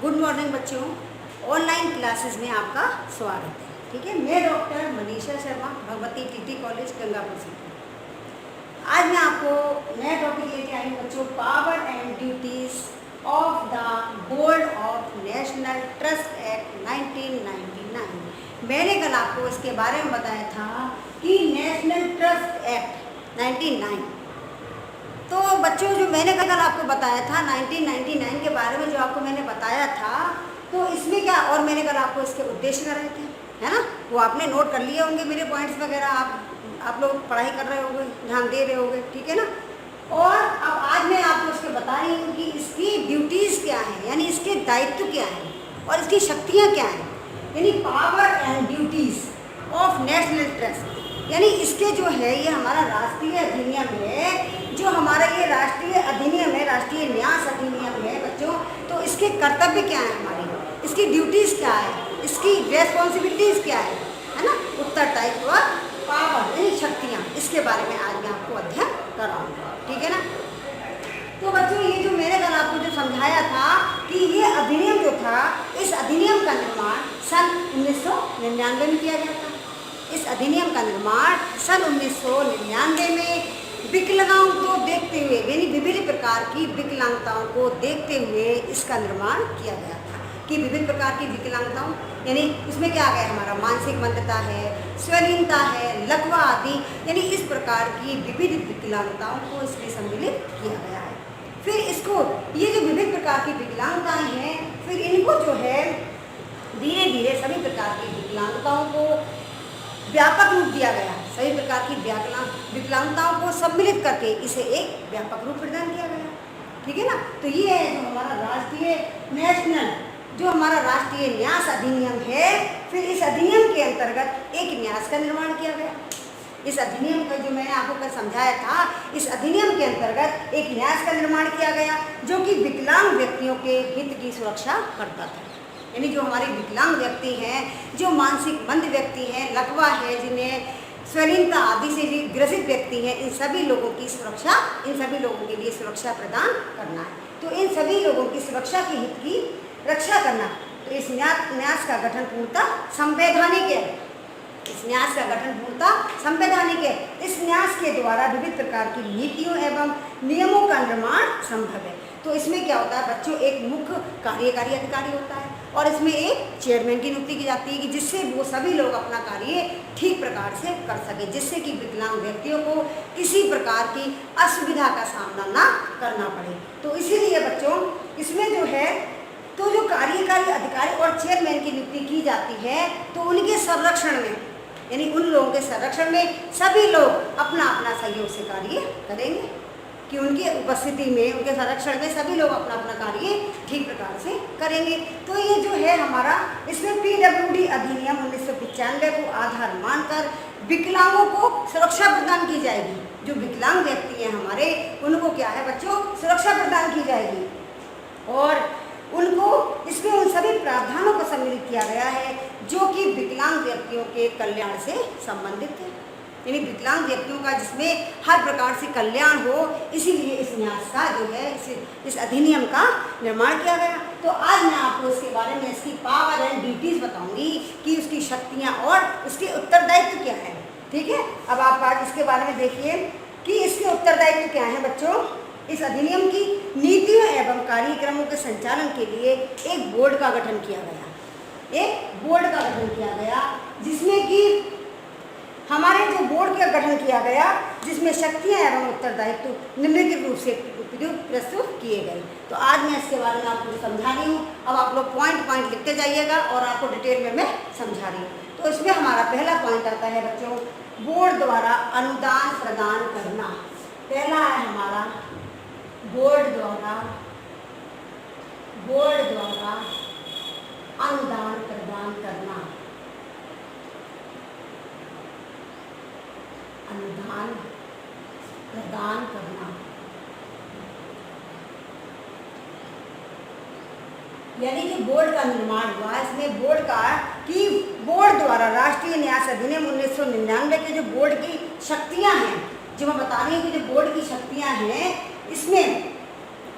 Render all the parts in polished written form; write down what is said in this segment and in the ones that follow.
Good morning बच्चों, online classes में आपका स्वागत है। ठीक है, मैं doctor Manisha Sharma, Bhagwati TT college Gangapur से। आज मैं आपको नया टॉपिक लेके आई हूँ बच्चों, power and duties of the board of national trust act 1999। मैंने कल आपको इसके बारे में बताया था कि नेशनल ट्रस्ट एक्ट 1999। तो बच्चों, जो मैंने कल आपको बताया था 1999 के बारे में, जो आपको मैंने बताया था, तो इसमें क्या, और मैंने कल आपको इसके उद्देश्य कराए थे, है ना। वो आपने नोट कर लिए होंगे, मेरे पॉइंट्स वगैरह आप लोग पढ़ाई कर रहे होंगे, ध्यान दे रहे होंगे, ठीक है ना। और अब आज मैं आपको इसके बता रही हूँ कि इसकी ड्यूटीज़ क्या हैं, यानी इसके दायित्व क्या हैं और इसकी शक्तियाँ क्या हैं, यानी power and duties of national trust. यानी इसके जो है, ये हमारा राष्ट्रीय अधिनियम है, जो हमारा ये राष्ट्रीय अधिनियम है, राष्ट्रीय न्यास अधिनियम है बच्चों। तो इसके कर्तव्य क्या है हमारे, इसकी ड्यूटीज़ क्या है, इसकी रेस्पॉन्सिबिलिटीज़ क्या है ना, उत्तरदायित्व, पावर यानी शक्तियाँ, इसके बारे में आज मैं आपको अध्ययन कराऊंगा, ठीक है ना। तो बच्चों, ये जो मैंने कल आपको जो समझाया था कि ये अधिनियम जो था, इस अधिनियम का निर्माण सन 1999 में किया गया था। इस अधिनियम का निर्माण सन 1999 में विकलांगों को देखते हुए, यानी विभिन्न प्रकार की विकलांगताओं को देखते हुए इसका निर्माण किया गया था। कि विभिन्न प्रकार की विकलांगताओं, यानी इसमें क्या आ गया, हमारा मानसिक मंदता है, स्वलीनता है, लकवा आदि, यानी इस प्रकार की विविध विकलांगताओं को इसमें सम्मिलित किया गया है। फिर इसको, ये जो विभिन्न प्रकार की विकलांगताएँ हैं, फिर इनको जो है धीरे धीरे सभी प्रकार की विकलांगताओं को व्यापक रूप दिया गया। सभी प्रकार की विकलांगताओं को सम्मिलित करके इसे एक व्यापक रूप प्रदान किया गया, ठीक है ना। तो ये है जो हमारा राष्ट्रीय नेशनल, जो हमारा राष्ट्रीय न्यास अधिनियम है। फिर इस अधिनियम के अंतर्गत एक न्यास का निर्माण किया गया। इस अधिनियम का, जो मैंने आपको कल समझाया था, इस अधिनियम के अंतर्गत एक न्यास का निर्माण किया गया जो कि विकलांग व्यक्तियों के हित की सुरक्षा करता था। यानी जो हमारे विकलांग व्यक्ति हैं, जो मानसिक मंद व्यक्ति हैं, लकवा है, जिन्हें स्वलीनता आदि से भी ग्रसित व्यक्ति हैं, इन सभी लोगों की सुरक्षा, इन सभी लोगों के लिए सुरक्षा प्रदान करना है। तो इन सभी लोगों की सुरक्षा के हित की रक्षा करना। तो इस न्यास का गठन पूर्णतः संवैधानिक है। इस न्यास का गठन पूर्णतः संवैधानिक है। इस न्यास के द्वारा विविध प्रकार की नीतियों एवं नियमों का निर्माण संभव है। तो इसमें क्या होता है बच्चों, एक मुख्य कार्यकारी अधिकारी होता है और इसमें एक चेयरमैन की नियुक्ति की जाती है कि जिससे वो सभी लोग अपना कार्य ठीक प्रकार से कर सके, जिससे कि विकलांग व्यक्तियों को किसी प्रकार की असुविधा का सामना ना करना पड़े। तो इसीलिए बच्चों, इसमें जो है, तो जो कार्यकारी अधिकारी और चेयरमैन की नियुक्ति की जाती है, तो उनके संरक्षण में, यानी उन लोगों के संरक्षण में सभी लोग अपना अपना सहयोग से कार्य करेंगे, कि उनकी उपस्थिति में, उनके संरक्षण में सभी लोग अपना अपना कार्य ठीक प्रकार से करेंगे। तो ये जो है हमारा, इसमें PWD अधिनियम 1995 को आधार मानकर विकलांगों को सुरक्षा प्रदान की जाएगी। जो विकलांग व्यक्ति हैं हमारे, उनको क्या है बच्चों, सुरक्षा प्रदान की जाएगी और उनको इसमें उन सभी प्रावधानों को सम्मिलित किया गया है जो कि विकलांग व्यक्तियों के कल्याण से संबंधित है। यानी विकलांग व्यक्तियों का जिसमें हर प्रकार से कल्याण हो, इसीलिए इस न्यास का जो है, इस अधिनियम का निर्माण किया गया। तो आज मैं आपको इसके बारे में, इसकी पावर एंड ड्यूटीज़ बताऊंगी कि उसकी शक्तियां और उसके उत्तरदायित्व क्या है, ठीक है। अब आप आज इसके बारे में देखिए कि इसके उत्तरदायित्व क्या है बच्चों। इस अधिनियम की नीतियों एवं कार्यक्रमों के संचालन के लिए एक बोर्ड का गठन किया गया। एक बोर्ड का गठन किया गया जिसमें कि हमारे जो बोर्ड का गठन किया गया, जिसमें शक्तियां एवं उत्तरदायित्व निम्नलिखित रूप से प्रस्तुत किए गए। तो आज मैं इसके बारे में आपको समझा रही हूँ। अब आप लोग पॉइंट पॉइंट लिखते जाइएगा और आपको डिटेल में मैं समझा रही हूँ। तो इसमें हमारा पहला पॉइंट आता है बच्चों, बोर्ड द्वारा अनुदान प्रदान करना। पहला है हमारा बोर्ड द्वारा अनुदान प्रदान करना। अनुदान प्रदान करना, यानी कि बोर्ड का निर्माण हुआ। इसमें बोर्ड का, कि बोर्ड द्वारा राष्ट्रीय न्यास अधिनियम 1999 के जो बोर्ड की शक्तियां हैं, जो मैं बता रही हूँ कि जो बोर्ड की शक्तियां हैं,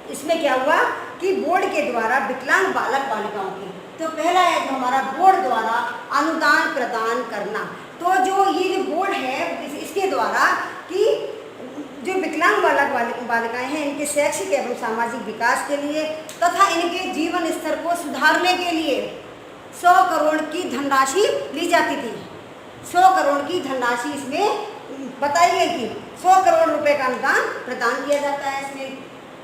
इसमें क्या हुआ कि बोर्ड के द्वारा विकलांग बालक बालिकाओं की, तो पहला है जो हमारा बोर्ड द्वारा अनुदान प्रदान करना। तो जो ये जो बोर्ड है इसके द्वारा कि जो विकलांग बालक बालिकाएं हैं इनके शैक्षिक एवं सामाजिक विकास के लिए तथा इनके जीवन स्तर को सुधारने के लिए 100 करोड़ की धनराशि ली जाती थी। 100 करोड़ की धनराशि इसमें बताई गई थी। 100 करोड़ रुपए का अनुदान प्रदान किया जाता है। इसमें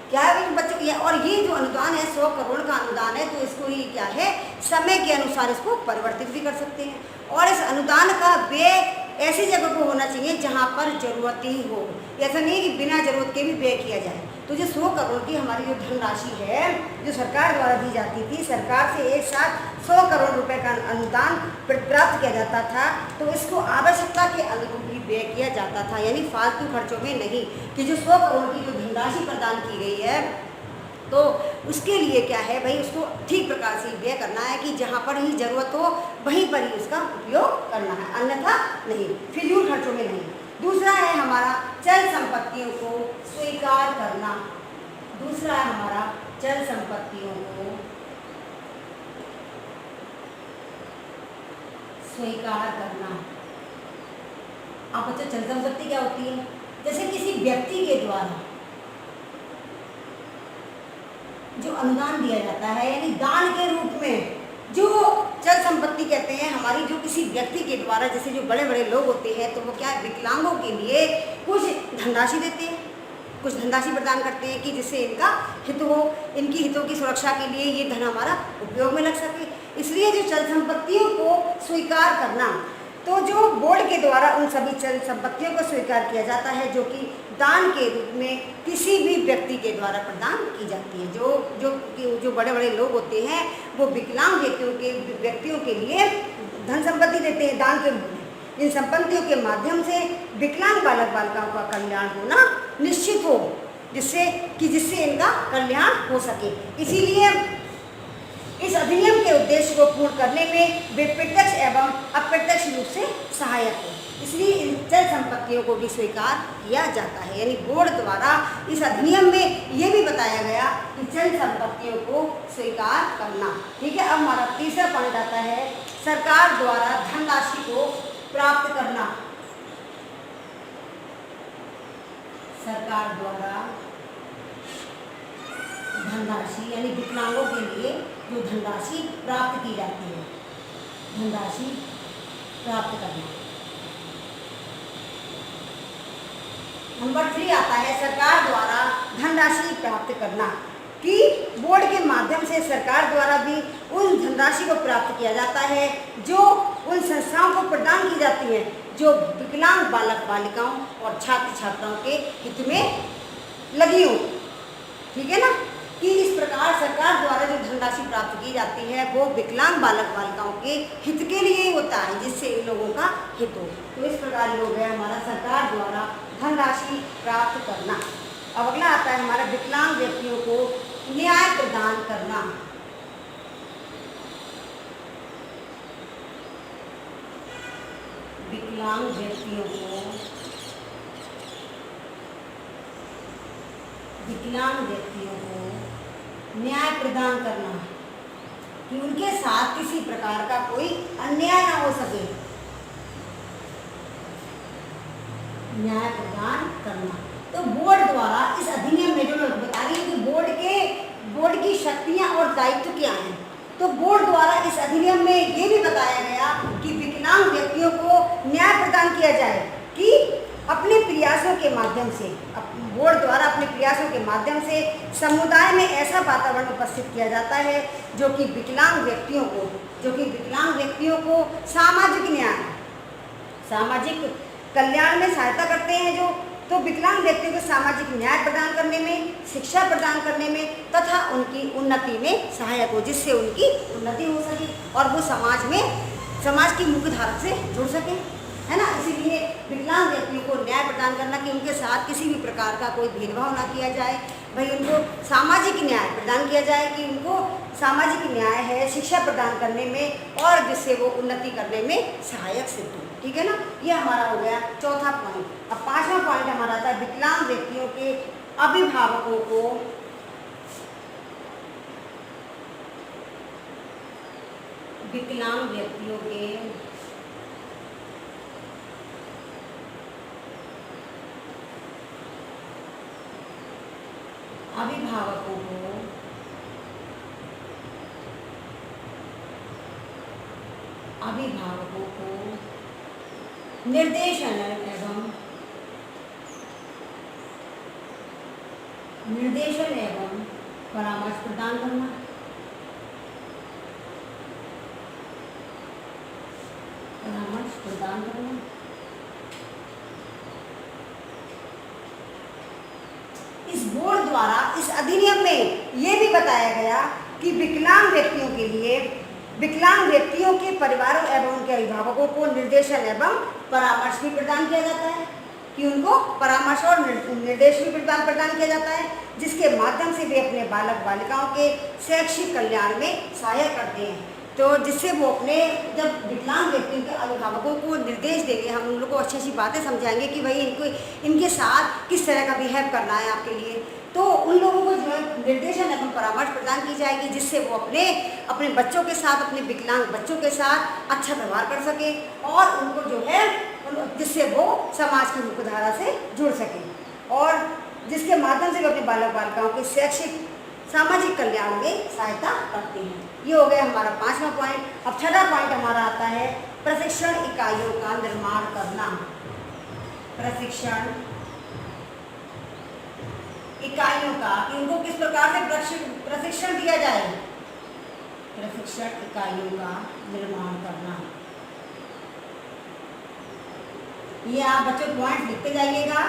क्या है बच्चों की, और ये जो अनुदान है 100 करोड़ का अनुदान है, तो इसको ही क्या है समय के अनुसार इसको परिवर्तित भी कर सकते हैं। और इस अनुदान का व्यय ऐसी जगह को होना चाहिए जहाँ पर जरूरत ही हो, ऐसा नहीं कि बिना जरूरत के भी व्यय किया जाए। तो जो 100 करोड़ की हमारी जो धनराशि है जो सरकार द्वारा दी जाती थी, सरकार से एक साथ 100 करोड़ रुपए का अनुदान प्राप्त किया जाता था, तो इसको आवश्यकता के अनुरूप ही व्यय किया जाता था, यानी फालतू खर्चों में नहीं। कि जो 100 करोड़ की जो धनराशि प्रदान की गई है तो उसके लिए क्या है भाई, उसको ठीक प्रकार से व्यय करना है कि जहाँ पर ही जरूरत हो वहीं पर ही उसका उपयोग करना है, अन्यथा नहीं, फिजूल खर्चों में नहीं। दूसरा है हमारा चल संपत्तियों को स्वीकार करना। दूसरा है हमारा चल संपत्तियों को स्वीकार करना। आप बच्चों चल संपत्ति क्या होती है? जैसे किसी व्यक्ति के द्वारा जो अनुदान दिया जाता है, यानी दान के रूप में जो चल संपत्ति कहते हैं हमारी, जो किसी व्यक्ति के द्वारा, जैसे जो बड़े बड़े लोग होते हैं तो वो क्या विकलांगों के लिए कुछ धनराशि देते हैं, कुछ धनराशि प्रदान करते हैं कि जिससे इनका हित हो, इनकी हितों की सुरक्षा के लिए ये धन हमारा उपयोग में लग सके। इसलिए जो चल संपत्तियों को स्वीकार करना, तो जो बोर्ड के द्वारा उन सभी चल संपत्तियों को स्वीकार किया जाता है जो कि दान के रूप में किसी भी व्यक्ति के द्वारा प्रदान की जाती है। जो बड़े बड़े लोग होते हैं वो विकलांग व्यक्तियों के लिए धन संपत्ति देते हैं दान के रूप में। इन संपत्तियों के माध्यम से विकलांग बालक बालिकाओं का कल्याण होना निश्चित हो, जिससे इनका कल्याण हो सके। इसीलिए इस अधिनियम के उद्देश्य को पूर्ण करने में वे प्रत्यक्ष एवं अप्रत्यक्ष रूप से सहायक हो, इसलिए इन चल संपत्तियों को भी स्वीकार किया जाता है। यानी बोर्ड द्वारा इस अधिनियम में ये भी बताया गया कि चल संपत्तियों को स्वीकार करना। ठीक है, अब हमारा तीसरा पॉइंट आता है सरकार द्वारा धनराशि को प्राप्त करना। सरकार द्वारा धनराशि यानी विकलांगों के लिए जो धनराशि प्राप्त की जाती है, धनराशि प्राप्त करना। नंबर 3 आता है सरकार द्वारा धनराशि प्राप्त करना, कि बोर्ड के माध्यम से सरकार द्वारा भी उन धनराशि को प्राप्त किया जाता है जो उन संस्थाओं को प्रदान की जाती है जो विकलांग बालक बालिकाओं और छात्र छात्राओं के हित में लगी हो। ठीक है ना, कि इस प्रकार सरकार द्वारा जो धनराशि प्राप्त की जाती है वो विकलांग बालक बालिकाओं के हित के लिए ही होता है, जिससे इन लोगों का हित हो। तो इस प्रकार हो गया हमारा सरकार द्वारा धनराशि प्राप्त करना। अब अगला आता है हमारा विकलांग व्यक्तियों को न्याय प्रदान करना। विकलांग व्यक्तियों को न्याय प्रदान करना, कि उनके साथ किसी प्रकार का कोई अन्याय ना हो सके। न्याय प्रदान करना, तो बोर्ड द्वारा इस अधिनियम में जो मैं बता रही हूँ कि बोर्ड की शक्तियाँ और दायित्व क्या हैं, तो बोर्ड द्वारा इस अधिनियम में ये भी बताया गया कि विकलांग व्यक्तियों को न्याय प्रदान किया जाए कि अपने प्रयासों के माध्यम से, बोर्ड द्वारा अपने प्रयासों के माध्यम से समुदाय में ऐसा वातावरण उपस्थित किया जाता है जो कि विकलांग व्यक्तियों को सामाजिक न्याय, सामाजिक कल्याण में सहायता करते हैं जो, तो विकलांग व्यक्तियों को सामाजिक न्याय प्रदान करने में, शिक्षा प्रदान करने में तथा उनकी उन्नति में सहायक हो, जिससे उनकी उन्नति हो सके और वो समाज की मुख्य धारा से जुड़ सके, है ना। इसीलिए विकलांग व्यक्तियों को न्याय प्रदान करना कि उनके साथ किसी भी प्रकार का कोई भेदभाव ना किया जाए, भाई उनको सामाजिक न्याय प्रदान किया जाए कि उनको सामाजिक न्याय है शिक्षा प्रदान करने में और जिससे वो उन्नति करने में सहायक सिद्ध हो। ठीक है ना, ये हमारा हो गया चौथा पॉइंट। अब पांचवा पॉइंट हमारा था विकलांग व्यक्तियों के अभिभावकों को विकलांग व्यक्तियों के अभिभावकों को निर्देशन एवं परामर्श प्रदान करना। इस बोर्ड द्वारा इस अधिनियम में ये भी बताया गया कि विकलांग व्यक्तियों के परिवारों एवं उनके अभिभावकों को निर्देशन एवं परामर्श भी प्रदान किया जाता है, कि उनको परामर्श और निर्देश भी प्रदान किया जाता है, जिसके माध्यम से वे अपने बालक बालिकाओं के शैक्षिक कल्याण में सहायता करते हैं। तो जिससे वो अपने जब विकलांग व्यक्तियों के अभिभावकों को निर्देश देंगे, हम उन लोगों को अच्छी अच्छी बातें समझाएंगे कि भाई इनके साथ किस तरह का बिहेव करना है आपके लिए, तो उन लोगों को जो है निर्देशन एवं परामर्श प्रदान की जाएगी, जिससे वो अपने बच्चों के साथ, अपने विकलांग बच्चों के साथ अच्छा व्यवहार कर सके और उनको जो है जिससे वो समाज की मुख्यधारा से जुड़ सके और जिसके माध्यम से वो अपने बालक बालिकाओं के शैक्षिक सामाजिक कल्याण में सहायता करते हैं। ये हो गया हमारा 5वां पॉइंट। अब 6वां पॉइंट हमारा आता है प्रशिक्षण इकाइयों का निर्माण करना। प्रशिक्षण इकाइयों का, कि उनको किस प्रकार से प्रशिक्षण दिया जाए। प्रशिक्षण इकाइयों का निर्माण करना। ये आप बच्चों पॉइंट लिखते जाइएगा।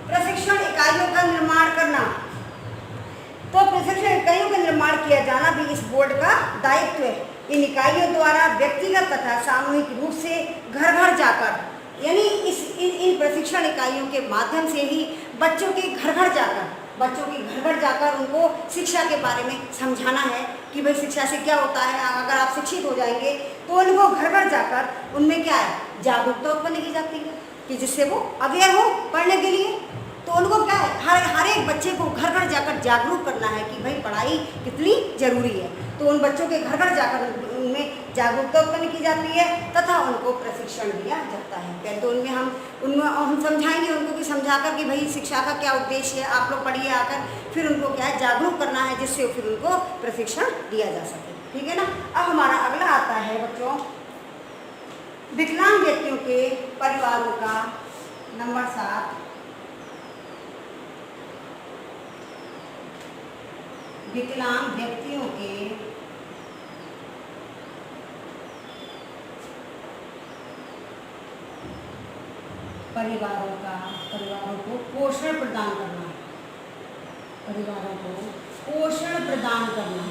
प्रशिक्षण इकाइयों का निर्माण करना, तो प्रशिक्षण इकाइयों का निर्माण किया जाना भी इस बोर्ड का दायित्व है। इन इकाइयों द्वारा व्यक्तिगत तथा सामूहिक रूप से घर घर जाकर, यानी इन प्रशिक्षण इकाइयों के माध्यम से ही बच्चों के घर घर जाकर उनको शिक्षा के बारे में समझाना है कि भाई शिक्षा से क्या होता है। अगर आप शिक्षित हो जाएंगे तो उनको घर घर जाकर उनमें क्या है, जागरूकता उत्पन्न की जाती है कि जिससे वो अवेयर हो पढ़ने के लिए। तो उनको क्या है, हर एक बच्चे को घर घर जाकर जागरूक करना है कि भाई पढ़ाई कितनी जरूरी है। तो उन बच्चों के घर घर जाकर उनमें जागरूकता उत्पन्न की जाती है तथा उनको प्रशिक्षण दिया जाता है। पहले तो उनमें हम समझाएंगे उनको कि समझाकर कि भाई शिक्षा का क्या उद्देश्य है, आप लोग पढ़िए आकर, फिर उनको क्या है जागरूक करना है, जिससे फिर उनको प्रशिक्षण दिया जा सके। ठीक है ना। अब हमारा अगला आता है बच्चों विकलांग व्यक्तियों के परिवारों का, नंबर 7। विकलांग व्यक्तियों के परिवारों को पोषण प्रदान करना। परिवारों को पोषण प्रदान करना।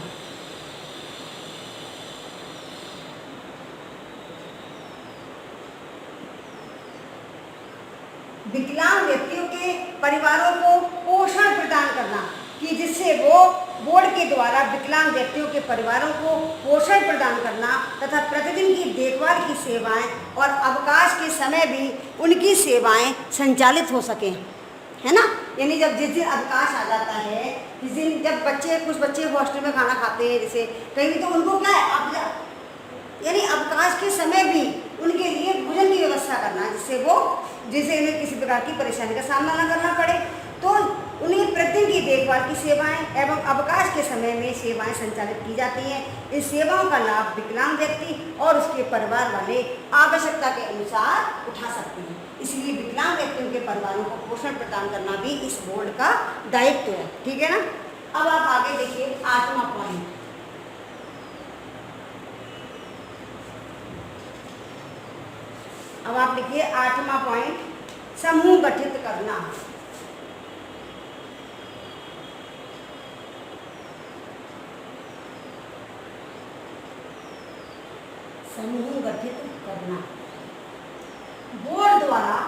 विकलांग व्यक्तियों के परिवारों को पोषण प्रदान करना, कि जिससे वो बोर्ड के द्वारा विकलांग व्यक्तियों के परिवारों को पोषण प्रदान करना तथा प्रतिदिन की देखभाल की सेवाएं और अवकाश के समय भी उनकी सेवाएं संचालित हो सकें, है ना। यानी जब जिस दिन अवकाश आ जाता है, जिस दिन जब कुछ बच्चे हॉस्टल में खाना खाते हैं जैसे कहीं, तो उनको क्या है यानी अवकाश के समय भी उनके लिए भोजन की व्यवस्था करना, जिससे उन्हें किसी प्रकार की परेशानी का सामना न करना पड़े। तो उन्हें प्रतिदिन की देखभाल की सेवाएं एवं अवकाश के समय में सेवाएं संचालित की जाती हैं। इन सेवाओं का लाभ विकलांग व्यक्ति और उसके परिवार वाले आवश्यकता के अनुसार उठा सकते हैं। इसलिए विकलांग व्यक्तियों के परिवारों को पोषण प्रदान करना भी इस बोर्ड का दायित्व है। ठीक है ना। अब आप आगे देखिए 8वां पॉइंट। अब आप लिखिए 8वां पॉइंट, समूह गठित करना। समूह गठित करना। बोर्ड द्वारा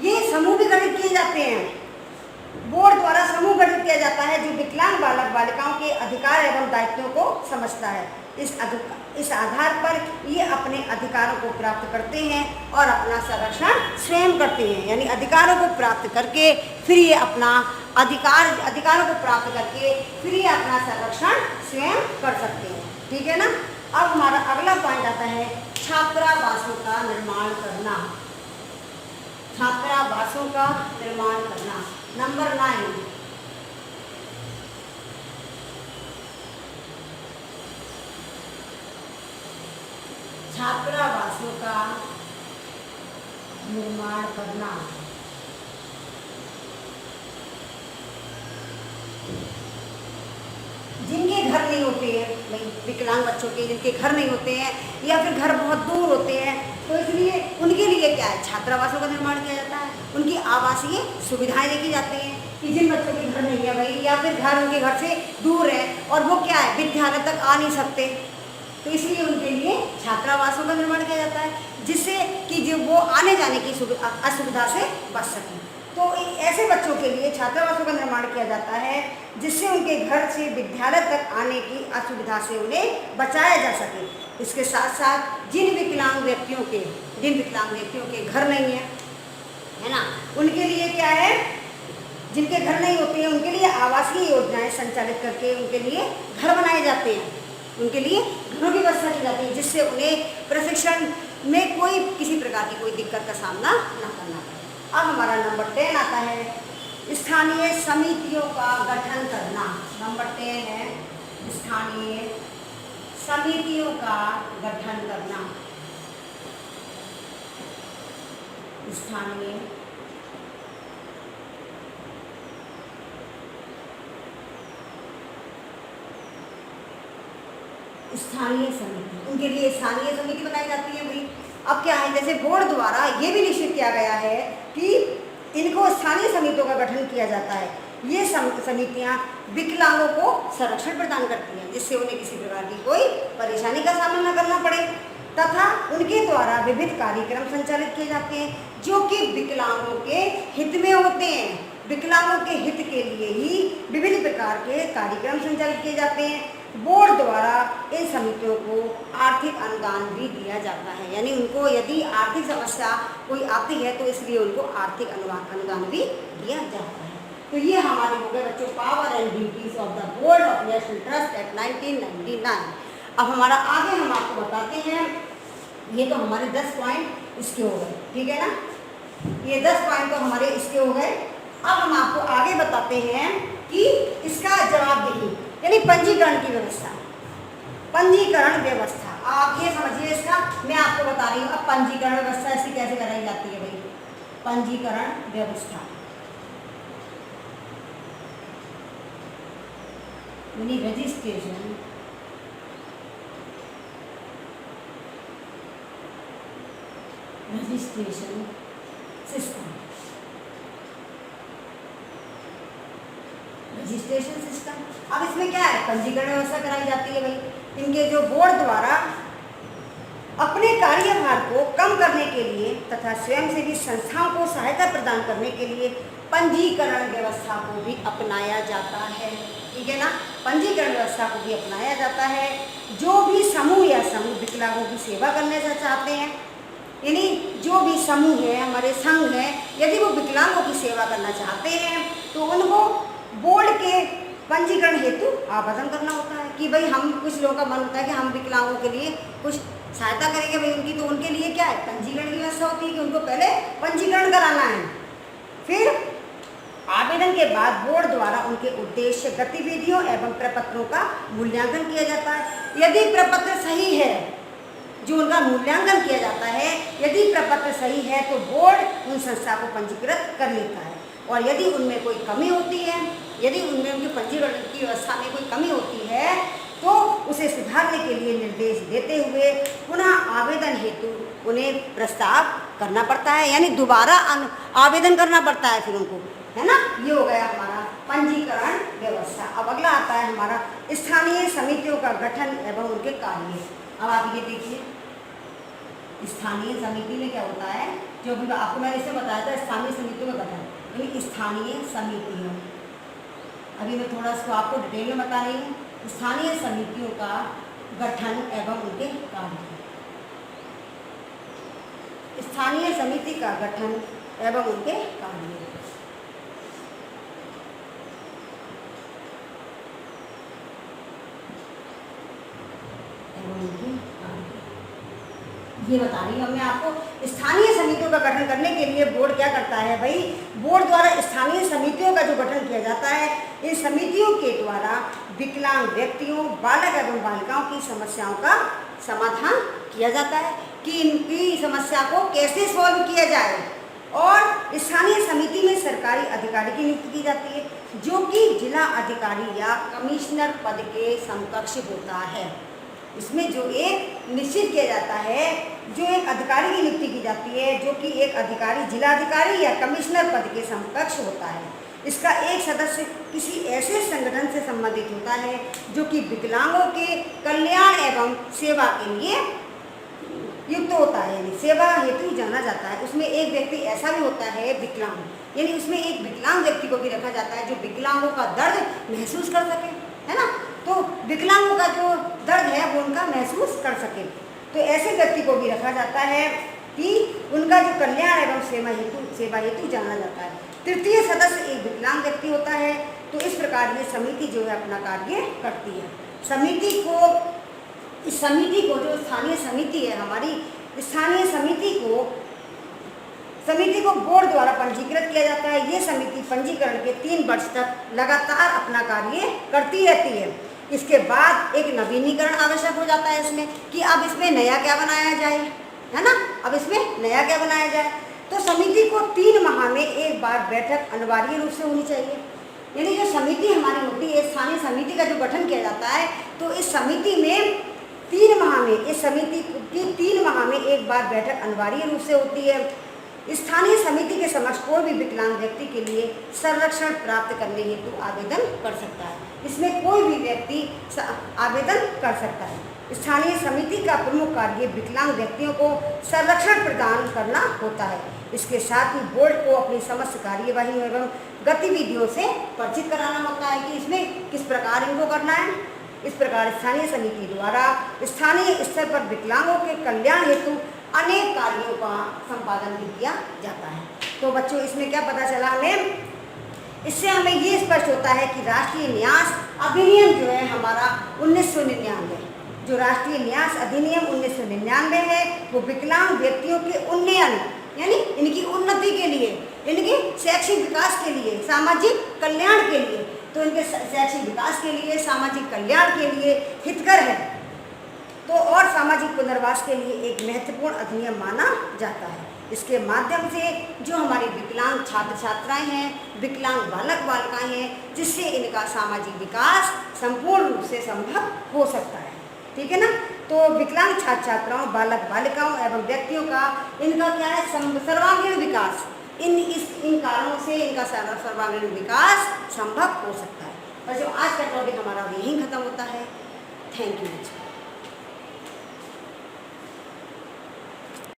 ये समूह भी गठित किए जाते हैं। बोर्ड द्वारा समूह गठित किया जाता है जो विकलांग बालक बालिकाओं के अधिकार एवं दायित्वों को समझता है। इस आधार पर ये अपने अधिकारों को प्राप्त करते हैं और अपना संरक्षण स्वयं करते हैं। यानी अधिकारों को प्राप्त करके फिर ये अपना अधिकारों को प्राप्त करके फिर ये अपना संरक्षण स्वयं कर सकते हैं। ठीक है ना। अब हमारा अगला पॉइंट आता है छात्रावासों का निर्माण करना। छात्रावासों का निर्माण करना, नंबर 9। छात्रावासों का निर्माण करना। जिनके घर नहीं होते हैं, भाई विकलांग बच्चों के जिनके घर नहीं होते हैं या फिर घर बहुत दूर होते हैं, तो इसलिए उनके लिए क्या है, छात्रावासों का निर्माण किया जाता है। उनकी आवासीय सुविधाएं देखी जाती हैं कि जिन बच्चों के घर नहीं है भाई, या फिर घर उनके घर से दूर है और वो क्या है विद्यालय तक आ नहीं सकते, तो इसलिए उनके लिए छात्रावासों का निर्माण किया जाता है, जिससे कि जो वो आने जाने की असुविधा से बच सकें। तो ऐसे बच्चों के लिए छात्रावासों का निर्माण किया जाता है जिससे उनके घर से विद्यालय तक आने की असुविधा से उन्हें बचाया जा सके। इसके साथ साथ जिन विकलांग व्यक्तियों के घर नहीं है ना, उनके लिए क्या है, जिनके घर नहीं होते हैं उनके लिए आवासीय योजनाएं संचालित करके उनके लिए घर बनाए जाते हैं, उनके लिए घरों की व्यवस्था की जाती है, जिससे उन्हें प्रशिक्षण में किसी प्रकार की कोई दिक्कत का सामना न करना पड़े। अब हमारा नंबर 10 आता है स्थानीय समितियों का गठन करना। नंबर 10 है स्थानीय समितियों का गठन करना। स्थानीय समिति, उनके लिए स्थानीय समिति बनाई जाती है भाई। अब क्या है, जैसे बोर्ड द्वारा ये भी निश्चित किया गया है कि इनको स्थानीय समितियों का गठन किया जाता है। ये समितियां विकलांगों को संरक्षण प्रदान करती हैं, जिससे उन्हें किसी प्रकार की कोई परेशानी का सामना न करना पड़े, तथा उनके द्वारा विविध कार्यक्रम संचालित किए जाते हैं जो कि विकलांगों के हित में होते हैं। विकलांगों के हित के लिए ही विभिन्न प्रकार के कार्यक्रम संचालित किए जाते हैं। बोर्ड द्वारा इन समितियों को आर्थिक अनुदान भी दिया जाता है, यानी उनको यदि आर्थिक समस्या कोई आती है तो इसलिए उनको आर्थिक अनुदान भी दिया जाता है। तो ये हमारे हो गए बच्चों power and duties of the board of national trust act 1999। अब हमारा आगे हम आपको बताते हैं, ये तो हमारे 10 पॉइंट इसके हो गए, ठीक है ना, ये 10 पॉइंट तो हमारे इसके हो गए। अब हम आपको आगे बताते हैं कि इसका जवाबदेही यानी पंजीकरण की व्यवस्था। पंजीकरण व्यवस्था आप ये समझिए, इसका मैं आपको बता रही हूँ। अब पंजीकरण व्यवस्था ऐसी कैसे कराई जाती है भाई, पंजीकरण व्यवस्था यानी रजिस्ट्रेशन सिस्टम। रजिस्ट्रेशन सिस्टम, अब इसमें क्या है, पंजीकरण व्यवस्था कराई जाती है भाई। इनके जो बोर्ड द्वारा अपने कार्यभार को कम करने के लिए तथा स्वयंसेवी संस्थाओं को सहायता प्रदान करने के लिए पंजीकरण व्यवस्था को भी अपनाया जाता है, ठीक है ना। पंजीकरण व्यवस्था को भी अपनाया जाता है। जो भी समूह या समूह विकलांगों की सेवा करने से चाहते हैं, यानी जो भी समूह है, हमारे संघ हैं, यदि वो विकलांगों की सेवा करना चाहते हैं तो उनको बोर्ड के पंजीकरण हेतु आवेदन करना होता है कि भाई हम, कुछ लोगों का मन होता है कि हम विकलांगों के लिए कुछ सहायता करेंगे भाई उनकी, तो उनके लिए क्या है, पंजीकरण की व्यवस्था होती है कि उनको पहले पंजीकरण कराना है। फिर आवेदन के बाद बोर्ड द्वारा उनके उद्देश्य, गतिविधियों एवं प्रपत्रों का मूल्यांकन किया जाता है। यदि प्रपत्र सही है, जो उनका मूल्यांकन किया जाता है, यदि प्रपत्र सही है तो बोर्ड उन संस्था को पंजीकृत कर लेता है। और यदि उनमें कोई कमी होती है, यदि उनमें उनकी पंजीकरण की व्यवस्था में कोई कमी होती है तो उसे सुधारने के लिए निर्देश देते हुए पुनः आवेदन हेतु उन्हें प्रस्ताव करना पड़ता है, यानी दोबारा आवेदन करना पड़ता है फिर उनको, है ना। ये हो गया हमारा पंजीकरण व्यवस्था। अब अगला आता है हमारा स्थानीय समितियों का गठन एवं उनके कार्य। अब आप ये देखिए, स्थानीय समिति में क्या होता है, जो भी आपको मैंने इसे बताया था, स्थानीय समितियों का गठन यानी स्थानीय समितियों अभी मैं थोड़ा इसको आपको डिटेल में बता रही हूँ। स्थानीय समितियों का गठन एवं उनके कार्य। स्थानीय समिति का गठन एवं उनके कार्य। ये बता रही हूँ मैं आपको। स्थानीय समितियों का गठन करने के लिए बोर्ड क्या करता है भाई, बोर्ड द्वारा स्थानीय समितियों का जो गठन किया जाता है, इन समितियों के द्वारा विकलांग व्यक्तियों, बालक एवं बालिकाओं की समस्याओं का समाधान किया जाता है कि इनकी समस्या को कैसे सॉल्व किया जाए। और स्थानीय समिति में सरकारी अधिकारी की नियुक्ति की जाती है जो कि जिला अधिकारी या कमिश्नर पद के समकक्ष होता है। इसमें जो एक निश्चित किया जाता है, जो एक अधिकारी की नियुक्ति की जाती है जो कि एक अधिकारी जिला अधिकारी या कमिश्नर पद के समकक्ष होता है। इसका एक सदस्य किसी ऐसे संगठन से संबंधित होता है जो कि विकलांगों के कल्याण एवं सेवा के लिए युक्त होता है, यानी सेवा हेतु जाना जाता है। उसमें एक व्यक्ति ऐसा भी होता है विकलांग, यानी उसमें एक विकलांग व्यक्ति को भी रखा जाता है जो विकलांगों का दर्द महसूस कर सके, है ना। तो विकलांगों का जो दर्द है वो उनका महसूस कर सके, तो ऐसे व्यक्ति को भी रखा जाता है कि उनका जो कल्याण एवं सेवा हेतु जाना जाता है। तृतीय सदस्य एक विकलांग व्यक्ति होता है। तो इस प्रकार ये समिति जो है अपना कार्य करती है। इस समिति को जो स्थानीय समिति है हमारी, स्थानीय समिति को बोर्ड द्वारा पंजीकृत किया जाता है। ये समिति पंजीकरण के 3 वर्ष तक लगातार अपना कार्य करती रहती है। इसके बाद एक नवीनीकरण आवश्यक हो जाता है इसमें कि अब इसमें नया क्या बनाया जाए, है ना। अब इसमें नया क्या बनाया जाए, तो समिति को 3 माह में एक बार बैठक अनिवार्य रूप से होनी चाहिए। यानी जो समिति हमारी होती है, स्थानीय समिति का जो गठन किया जाता है, तो इस समिति में 3 माह में, इस समिति की 3 माह में एक बार बैठक अनिवार्य रूप से होती है। स्थानीय समिति के समक्ष कोई भी विकलांग व्यक्ति के लिए संरक्षण प्राप्त करने हेतु आवेदन कर सकता है। इसमें कोई भी व्यक्ति आवेदन कर सकता है। स्थानीय समिति का प्रमुख कार्य विकलांग व्यक्तियों को संरक्षण प्रदान करना होता है। इसके साथ ही बोर्ड को अपनी समस्त कार्यवाही एवं गतिविधियों से परिचित कराना होता है कि इसमें किस प्रकार इनको करना है। इस प्रकार स्थानीय समिति द्वारा स्थानीय स्तर पर विकलांगों के कल्याण हेतु अनेक कार्यों का संपादन भी किया जाता है। तो बच्चों इसमें क्या पता चला हमें, इससे हमें ये स्पष्ट होता है कि राष्ट्रीय न्यास अधिनियम जो है हमारा 1999, जो राष्ट्रीय न्यास अधिनियम 1999 है, वो विकलांग व्यक्तियों के उन्नयन यानी इनकी उन्नति के लिए, इनके शैक्षिक विकास के लिए, सामाजिक कल्याण के लिए, तो इनके शैक्षिक विकास के लिए, सामाजिक कल्याण के लिए हितकर है। तो और सामाजिक पुनर्वास के लिए एक महत्वपूर्ण अधिनियम माना जाता है। इसके माध्यम से जो हमारे विकलांग छात्र छात्राएं हैं, विकलांग बालक बालिकाएं हैं, जिससे इनका सामाजिक विकास संपूर्ण रूप से संभव हो सकता है। ठीक है ना। तो विकलांग छात्र छात्राओं, बालक बालिकाओं एवं व्यक्तियों का इनका क्या है, सर्वांगीण विकास, इन कारणों से इनका सर्वांगीण विकास संभव हो सकता है। और जो आज का टॉपिक हमारा यहीं खत्म होता है। Thank you.